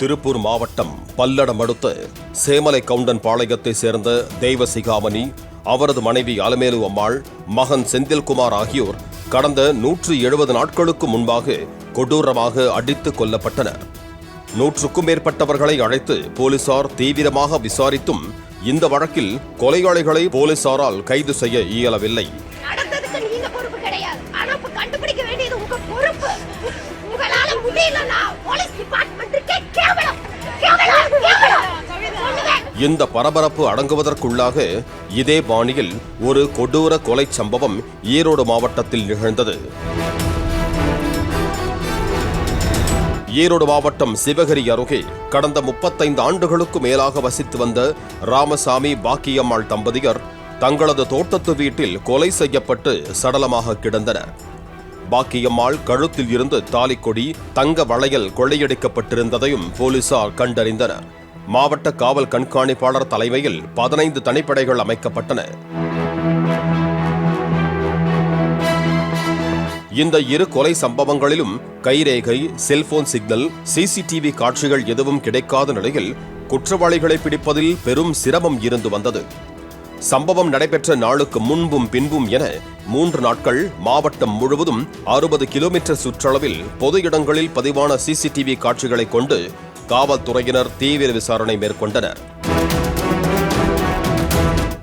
திருப்பூர் மாவட்டம் பல்லடம் அடுத்த சேமலை கவுண்டன் பாளையத்தை சேர்ந்த தெய்வசிகாமணி, அவரது மனைவி அலமேலு அம்மாள், மகன் செந்தில்குமார் ஆகியோர் கடந்த 170 நாட்களுக்கு முன்பாக கொடூரமாக அடித்துக் கொல்லப்பட்டனர். 100க்கும் மேற்பட்டவர்களை அழைத்து போலீசார் தீவிரமாக விசாரித்தும் இந்த வழக்கில் கொலையாளிகளை போலீசாரால் கைது செய்ய இயலவில்லை. இந்த பரபரப்பு அடங்குவதற்குள்ளாக இதே பாணியில் ஒரு கொடூர கொலை சம்பவம் ஈரோடு மாவட்டத்தில் நிகழ்ந்தது. ஈரோடு மாவட்டம் சிவகிரி அருகே கடந்த 35 ஆண்டுகளுக்கு மேலாக வசித்து வந்த ராமசாமி பாக்கியம்மாள் தம்பதியர் தங்களது தோட்டத்து வீட்டில் கொலை செய்யப்பட்டு சடலமாக கிடந்தனர். பாக்கியம்மாள் கழுத்தில் இருந்து தாலிக்கொடி, தங்க வளையல் கொள்ளையடிக்கப்பட்டிருந்ததையும் போலீசார் கண்டறிந்தனர். மாவட்ட காவல் கண்காணிப்பாளர் தலைமையில் 15 தனிப்படைகள் அமைக்கப்பட்டன. இந்த இரு கொலை சம்பவங்களிலும் கைரேகை, செல்போன் சிக்னல், சிசிடிவி காட்சிகள் எதுவும் கிடைக்காத நிலையில் குற்றவாளிகளை பிடிப்பதில் பெரும் சிரமம் இருந்து வந்தது. சம்பவம் நடைபெற்ற நாளுக்கு முன்பும் பின்பும் என 3 நாட்கள் மாவட்டம் முழுவதும் 60 கிலோமீட்டர் சுற்றளவில் பொது இடங்களில் பதிவான சிசிடிவி காட்சிகளை கொண்டு காவல்துறையினர் தீவிர விசாரணை மேற்கொண்டனர்.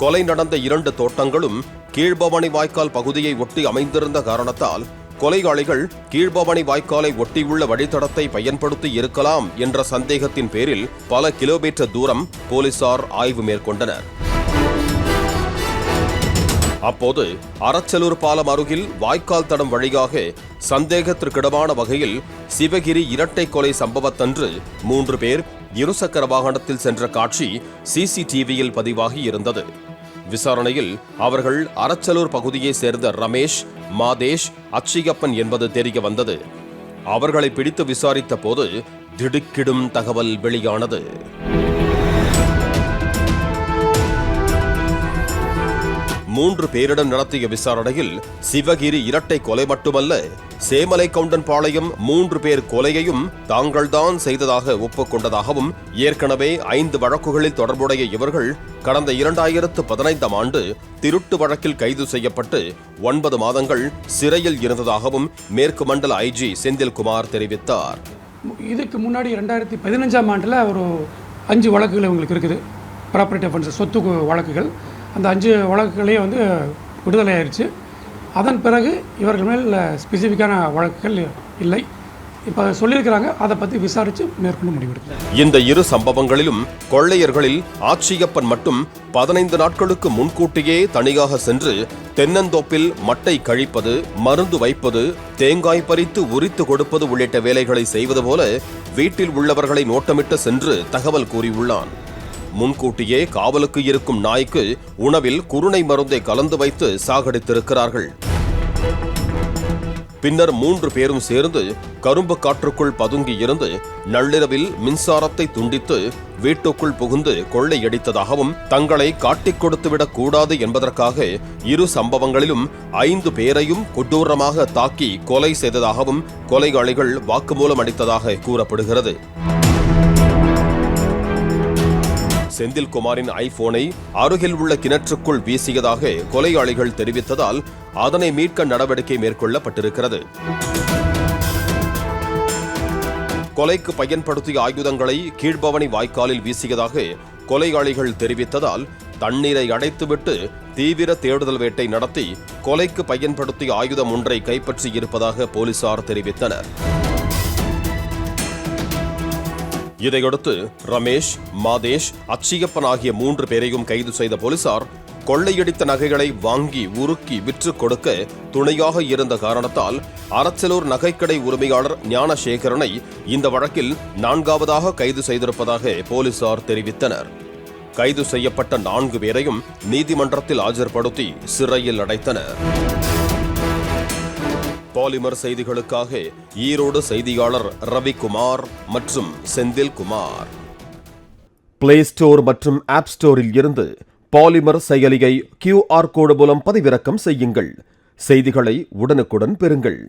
கொலை நடந்த 2 தோட்டங்களும் கீழ்பவானி வாய்க்கால் பகுதியை ஒட்டி அமைந்திருந்த காரணத்தால் கொலையாளிகள் கீழ்பவானி வாய்க்காலை ஒட்டியுள்ள வழித்தடத்தை பயன்படுத்தி இருக்கலாம் என்ற சந்தேகத்தின் பேரில் பல கிலோமீட்டர் தூரம் போலீசார் ஆய்வு மேற்கொண்டனர். அப்போது அரச்சலூர் பாலம் அருகில் வாய்க்கால் தடம் வழியாக சந்தேகத்திற்கிடமான வகையில் சிவகிரி இரட்டை கொலை சம்பவத்தன்று 3 பேர் இருசக்கர வாகனத்தில் சென்ற காட்சி சிசிடிவியில் பதிவாகி இருந்தது. விசாரணையில் அவர்கள் அரச்சலூர் பகுதியை சேர்ந்த ரமேஷ், மாதேஷ், அச்சிகப்பன் என்பது தெரிய வந்தது. அவர்களை பிடித்து விசாரித்த போது திடுக்கிடும் தகவல் வெளியானது. மூன்று பேரிடம் நடத்திய விசாரணையில் சிவகிரி இரட்டை கொலை மட்டுமல்ல, சேமலை கவுண்டன் பாளையம் 3 பேர் கொலையையும் தாங்கள்தான் செய்ததாக ஒப்புக்கொண்டதாகவும், ஏற்கனவே 5 வழக்குகளில் தொடர்புடைய இவர்கள் கடந்த 2015ஆம் ஆண்டு திருட்டு வழக்கில் கைது செய்யப்பட்டு 9 மாதங்கள் சிறையில் இருந்ததாகவும் மேற்கு மண்டல ஐஜி செந்தில்குமார் தெரிவித்தார். இதுக்கு முன்னாடி 2015ஆம் ஆண்டில் ஒரு 5 வழக்குகள் இவங்களுக்கு இருக்குது. ப்ராப்பர்ட்டி அஃபென்ஸ், சொத்து வழக்குகள். அந்த 5 வழக்குகளையும் விடுதலை ஆயிடுச்சு. அதன் பிறகு இவர்கள் மேல் ஸ்பெசிஃபிக்கான வழக்குகள் இல்லை. இப்போ சொல்லியிருக்கிறாங்க, அதை பற்றி விசாரித்து மேற்கொண்டு முடிவெடுக்கிறாங்க. இந்த இரு சம்பவங்களிலும் கொள்ளையர்களில் ஆட்சியப்பன் மட்டும் 15 நாட்களுக்கு முன்கூட்டியே தனியாக சென்று தென்னந்தோப்பில் மட்டை கழிப்பது, மருந்து வைப்பது, தேங்காய் பறித்து உரித்து கொடுப்பது உள்ளிட்ட வேலைகளை செய்வது போல வீட்டில் உள்ளவர்களை நோட்டமிட்டு சென்று தகவல் கூறியுள்ளான். முன்கூட்டியே காவலுக்கு இருக்கும் நாய்க்கு உணவில் குருணை மருந்தை கலந்து வைத்து சாகடித்திருக்கிறார்கள். பின்னர் 3 பேரும் சேர்ந்து கரும்பு காற்றுக்குள் பதுங்கி இருந்து நள்ளிரவில் மின்சாரத்தை துண்டித்து வீட்டுக்குள் புகுந்து கொள்ளையடித்ததாகவும், தங்களை காட்டிக் கொடுத்துவிடக் கூடாது என்பதற்காக இரு சம்பவங்களிலும் 5 பேரையும் கொடூரமாக தாக்கி கொலை செய்ததாகவும் கொலையாளிகள் வாக்குமூலம் அளித்ததாக கூறப்படுகிறது. செந்தில்குமாரின் ஐபோனை அருகில் உள்ள கிணற்றுக்குள் வீசியதாக கொலையாளிகள் தெரிவித்ததால் அதனை மீட்க நடவடிக்கை மேற்கொள்ளப்பட்டிருக்கிறது. கொலைக்கு பயன்படுத்திய ஆயுதங்களை கீழ்பவானி வாய்க்காலில் வீசியதாக கொலையாளிகள் தெரிவித்ததால் தண்ணீரை அடைத்துவிட்டு தீவிர தேடுதல் வேட்டை நடத்தி கொலைக்கு பயன்படுத்திய ஆயுதம் ஒன்றை கைப்பற்றியிருப்பதாக போலீசார் தெரிவித்தனர். இதையடுத்து ரமேஷ், மாதேஷ், அச்சியப்பன் ஆகிய 3 பேரையும் கைது செய்த போலீசார் கொள்ளையடித்த நகைகளை வாங்கி உருக்கி விற்று கொடுக்க துணையாக இருந்த காரணத்தால் அரச்சலூர் நகைக்கடை உரிமையாளர் ஞானசேகரனை இந்த வழக்கில் 4வதாக கைது செய்திருப்பதாக போலீசார் தெரிவித்தனர். கைது செய்யப்பட்ட 4 பேரையும் நீதிமன்றத்தில் ஆஜர்படுத்தி சிறையில் அடைத்தனர். பாலிமர் செய்திகளுக்காக ஈரோடு செய்தியாளர் ரவிக்குமார் மற்றும் செந்தில்குமார். பிளே ஸ்டோர் மற்றும் ஆப் ஸ்டோரில் இருந்து பாலிமர் செயலியை QR கோடு மூலம் பதிவிறக்கம் செய்யுங்கள். செய்திகளை உடனுக்குடன் பெறுங்கள்.